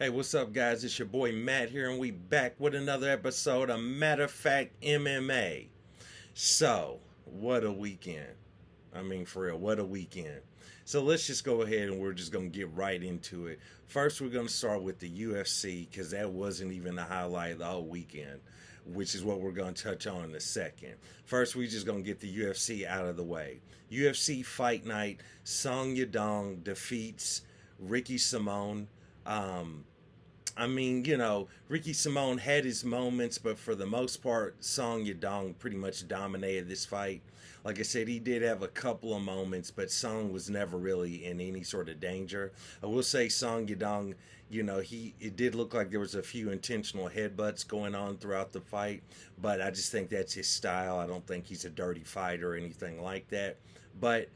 Hey, what's up, guys? It's your boy Matt here, and we back with another episode of Matter of Fact MMA. So, what a weekend! I mean, for real, what a weekend! So let's just go ahead and we're just gonna get right into it. First, we're gonna start with the UFC because that wasn't even the highlight of the whole weekend, which is what we're gonna touch on in a second. First, we're just gonna get the UFC out of the way. UFC Fight Night: Song Yadong defeats Ricky Simone. Um, Ricky Simone had his moments, but for the most part, Song Yadong pretty much dominated this fight. Like I said, he did have a couple of moments, but Song was never really in any sort of danger. I will say Song Yadong, it did look like there was a few intentional headbutts going on throughout the fight, but I just think that's his style. I don't think he's a dirty fighter or anything like that. But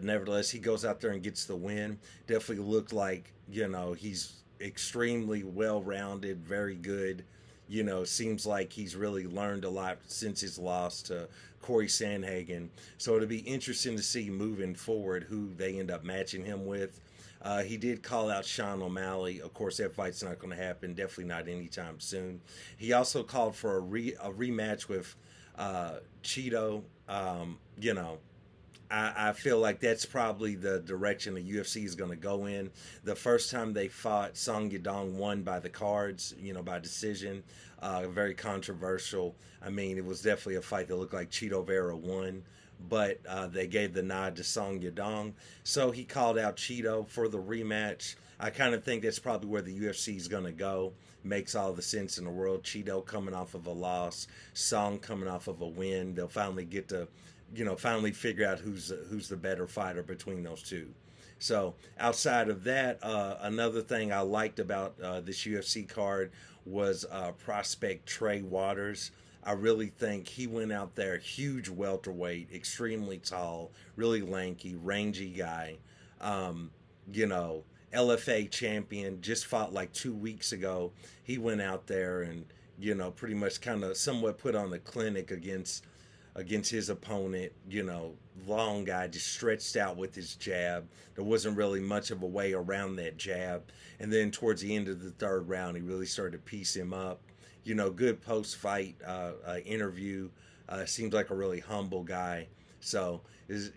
nevertheless, he goes out there and gets the win. Definitely looked like, he's extremely well rounded, very good. Seems like he's really learned a lot since his loss to Corey Sandhagen. So it'll be interesting to see moving forward who they end up matching him with. He did call out Sean O'Malley. Of course, that fight's not going to happen. Definitely not anytime soon. He also called for a rematch with Cheeto. I feel like that's probably the direction the UFC is going to go in. The first time they fought, Song Yadong won by the cards, by decision. Very controversial. I mean, it was definitely a fight that looked like Cheeto Vera won, but they gave the nod to Song Yadong. So he called out Cheeto for the rematch. I kind of think that's probably where the UFC is going to go. Makes all the sense in the world. Cheeto coming off of a loss, Song coming off of a win. They'll finally get to finally figure out who's the better fighter between those two. So outside of that, another thing I liked about this UFC card was prospect Trey Waters. I really think he went out there, huge welterweight, extremely tall, really lanky, rangy guy. Um, LFA champion, just fought like 2 weeks ago. He went out there and pretty much kind of somewhat put on a clinic against his opponent. Long guy, just stretched out with his jab. There wasn't really much of a way around that jab. And then towards the end of the third round, he really started to piece him up. Good post-fight interview. Seems like a really humble guy. So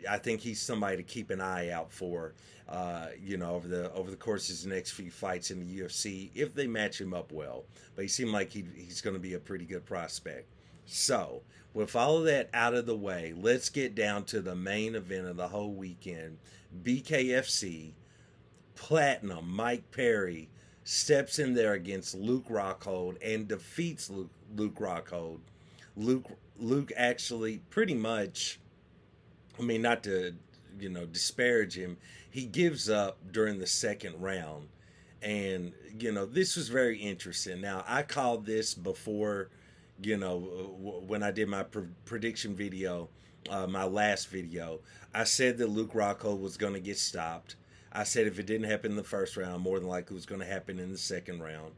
I think he's somebody to keep an eye out for. Over the course of his next few fights in the UFC, if they match him up well. But he seemed like he's going to be a pretty good prospect. So, with all of that out of the way, let's get down to the main event of the whole weekend. BKFC, Platinum, Mike Perry, steps in there against Luke Rockhold and defeats Luke Rockhold. Luke actually pretty much, not to, disparage him, he gives up during the second round. And, this was very interesting. Now, I called this before when I did my prediction video, my last video. I said that Luke Rockhold was going to get stopped. I said if it didn't happen in the first round, more than likely it was going to happen in the second round.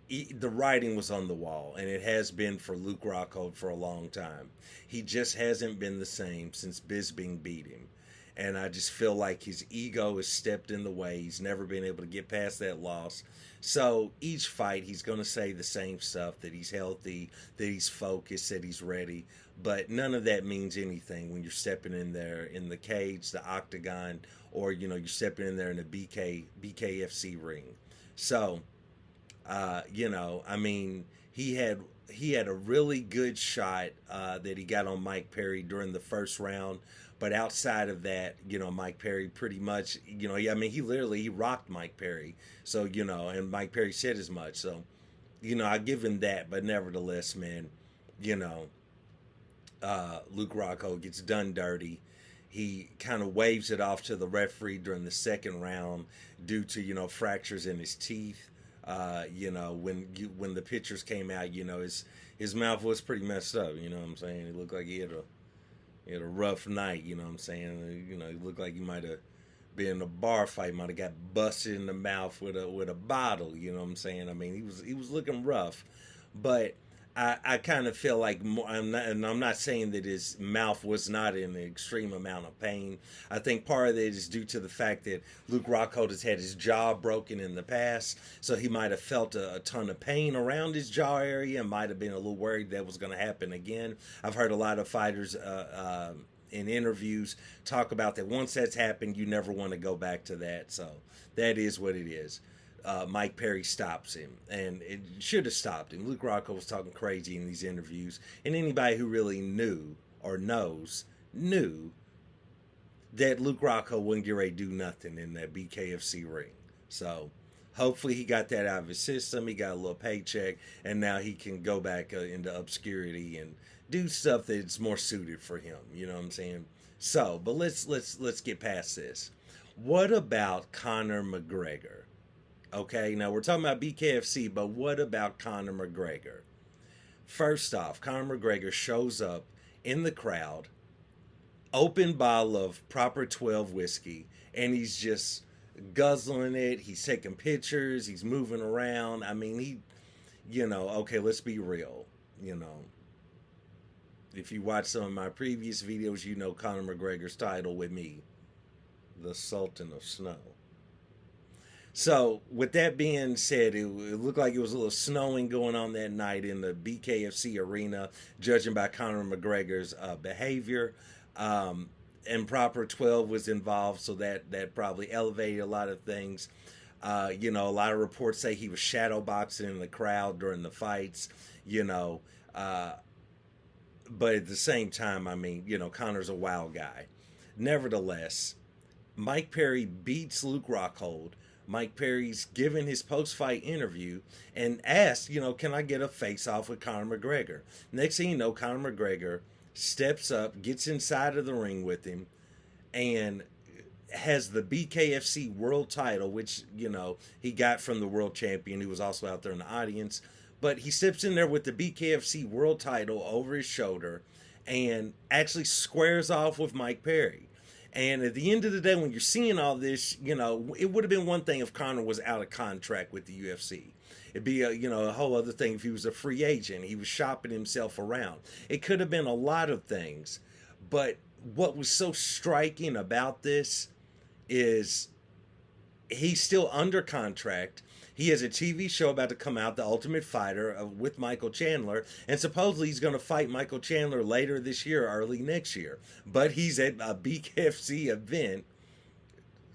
The writing was on the wall, and it has been for Luke Rockhold for a long time. He just hasn't been the same since Bisping beat him. And I just feel like his ego has stepped in the way. He's never been able to get past that loss. So each fight, he's going to say the same stuff, that he's healthy, that he's focused, that he's ready. But none of that means anything when you're stepping in there in the cage, the octagon, or, you're stepping in there in the BKFC ring. So, he had a really good shot that he got on Mike Perry during the first round. But outside of that, Mike Perry pretty much, he rocked Mike Perry. So, and Mike Perry said as much. So, I give him that. But nevertheless, man, Luke Rockhold gets done dirty. He kind of waves it off to the referee during the second round due to, fractures in his teeth. When the pictures came out, his mouth was pretty messed up. You know what I'm saying? It looked like he had a rough night. You know what I'm saying? He looked like he might have been in a bar fight, might have got busted in the mouth with a bottle. You know what I'm saying? He was looking rough, but I kind of feel like more, and I'm not saying that his mouth was not in an extreme amount of pain. I think part of it is due to the fact that Luke Rockhold has had his jaw broken in the past, so he might have felt a ton of pain around his jaw area and might have been a little worried that was going to happen again. I've heard a lot of fighters in interviews talk about that once that's happened, you never want to go back to that. So that is what it is. Mike Perry stops him, and it should have stopped him. Luke Rockhold was talking crazy in these interviews, and anybody who really knew or knew that Luke Rockhold wouldn't get ready to do nothing in that BKFC ring. So hopefully he got that out of his system. He got a little paycheck, and now he can go back into obscurity and do stuff that's more suited for him. You know what I'm saying? So, but let's get past this. What about Conor McGregor? Okay, now we're talking about BKFC, but what about Conor McGregor? First off, Conor McGregor shows up in the crowd, open bottle of proper 12 whiskey, and he's just guzzling it. He's taking pictures. He's moving around. I mean, okay, let's be real. If you watch some of my previous videos, you know Conor McGregor's title with me, the Sultan of Snow. So, with that being said, it looked like it was a little snowing going on that night in the BKFC arena, judging by Conor McGregor's behavior. Improper 12 was involved, so that probably elevated a lot of things. A lot of reports say he was shadowboxing in the crowd during the fights, but at the same time, I mean, Conor's a wild guy. Nevertheless, Mike Perry beats Luke Rockhold. Mike Perry's given his post-fight interview and asked, can I get a face-off with Conor McGregor? Next thing you know, Conor McGregor steps up, gets inside of the ring with him, and has the BKFC world title, which, he got from the world champion who was also out there in the audience. But he steps in there with the BKFC world title over his shoulder and actually squares off with Mike Perry. And at the end of the day, when you're seeing all this, it would have been one thing if Conor was out of contract with the UFC. It'd be a whole other thing if he was a free agent. He was shopping himself around. It could have been a lot of things. But what was so striking about this is he's still under contract. He has a TV show about to come out, The Ultimate Fighter, with Michael Chandler. And supposedly he's going to fight Michael Chandler later this year, early next year. But he's at a BKFC event,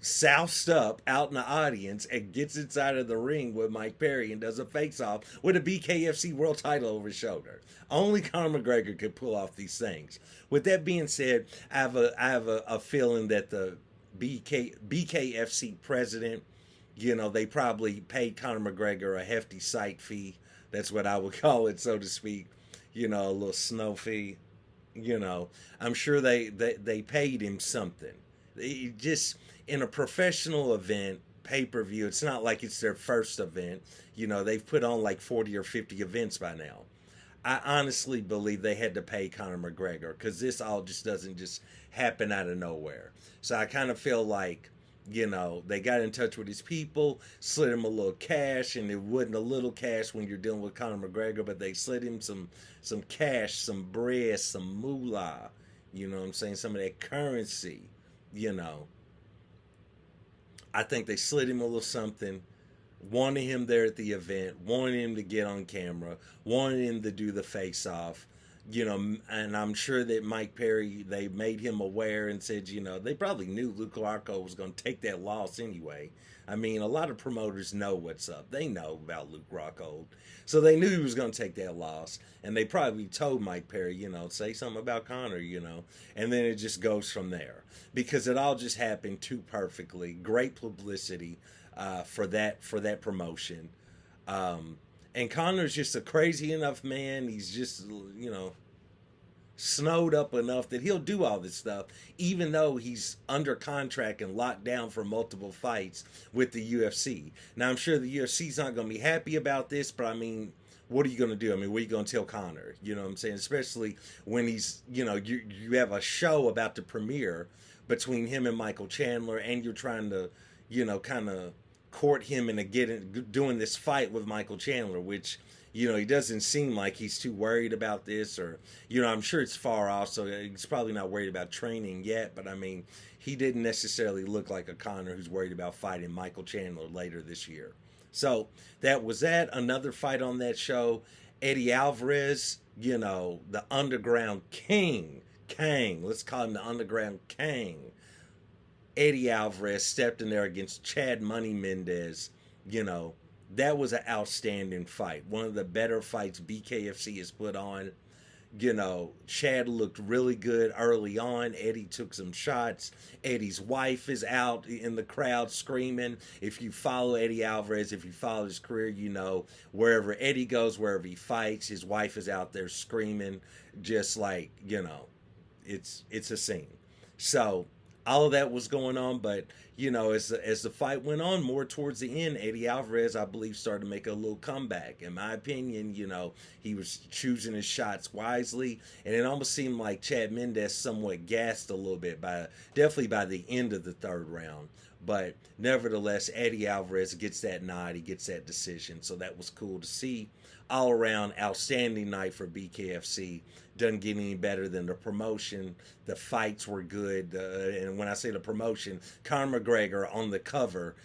soused up out in the audience, and gets inside of the ring with Mike Perry and does a face-off with a BKFC world title over his shoulder. Only Conor McGregor could pull off these things. With that being said, I have a feeling that the BKFC president, they probably paid Conor McGregor a hefty site fee. That's what I would call it, so to speak. A little snow fee. I'm sure they paid him something. Just in a professional event, pay-per-view, it's not like it's their first event. They've put on like 40 or 50 events by now. I honestly believe they had to pay Conor McGregor because this all just doesn't just happen out of nowhere. So I kind of feel like, they got in touch with his people, slid him a little cash, and it wasn't a little cash when you're dealing with Conor McGregor, but they slid him some cash, some bread, some moolah, some of that currency, I think they slid him a little something, wanted him there at the event, wanted him to get on camera, wanted him to do the face-off. And I'm sure that Mike Perry, they made him aware and said, they probably knew Luke Rockhold was going to take that loss anyway. I mean, a lot of promoters know what's up. They know about Luke Rockhold. So they knew he was going to take that loss. And they probably told Mike Perry, say something about Conor, And then it just goes from there. Because it all just happened too perfectly. Great publicity for that promotion. And Conor's just a crazy enough man. He's just, snowed up enough that he'll do all this stuff, even though he's under contract and locked down for multiple fights with the UFC. Now, I'm sure the UFC's not going to be happy about this, but I mean, what are you going to do? I mean, what are you going to tell Conor? You know what I'm saying? Especially when he's, you have a show about to premiere between him and Michael Chandler, and you're trying to, kind of court him into doing this fight with Michael Chandler, which, you know, he doesn't seem like he's too worried about this, or, you know, I'm sure it's far off, so he's probably not worried about training yet, but I mean, he didn't necessarily look like a Conor who's worried about fighting Michael Chandler later this year. So that was that. Another fight on that show, Eddie Alvarez, you know, the underground Kang, let's call him the underground Kang. Eddie Alvarez stepped in there against Chad Money Mendez. You know, that was an outstanding fight. One of the better fights BKFC has put on. You know, Chad looked really good early on. Eddie took some shots. Eddie's wife is out in the crowd screaming. If you follow Eddie Alvarez, if you follow his career, you know, wherever Eddie goes, wherever he fights, his wife is out there screaming, just like, you know, it's a scene. So all of that was going on, but, you know, as the fight went on more towards the end, Eddie Alvarez, I believe, started to make a little comeback. In my opinion, you know, he was choosing his shots wisely, and it almost seemed like Chad Mendez somewhat gassed a little bit definitely by the end of the third round. But nevertheless, Eddie Alvarez gets that nod, he gets that decision, so that was cool to see. All around outstanding night for BKFC. Doesn't get any better than the promotion. The fights were good, and when I say the promotion, Conor McGregor on the cover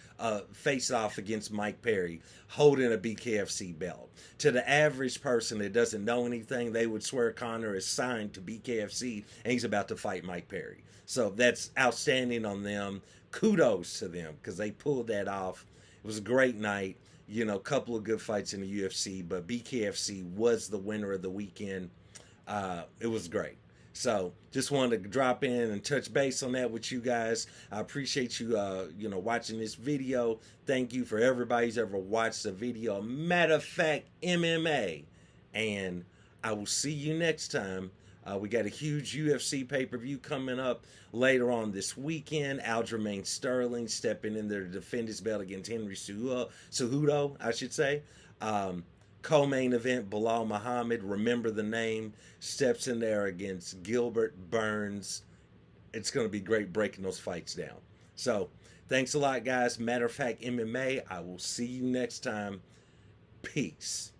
faced off against Mike Perry, holding a BKFC belt. To the average person that doesn't know anything, they would swear Conor is signed to BKFC and he's about to fight Mike Perry. So that's outstanding on them. Kudos to them because they pulled that off. It was a great night. You know, a couple of good fights in the UFC, but BKFC was the winner of the weekend. It was great. So just wanted to drop in and touch base on that with you guys. I appreciate you, you know, watching this video. Thank you for everybody who's ever watched the video. Matter of fact, MMA. And I will see you next time. We got a huge UFC pay-per-view coming up later on this weekend. Aljamain Sterling stepping in there to defend his belt against Henry Cejudo, I should say. Co-main event, Bilal Muhammad, remember the name, steps in there against Gilbert Burns. It's going to be great breaking those fights down. So, thanks a lot, guys. Matter of fact, MMA, I will see you next time. Peace.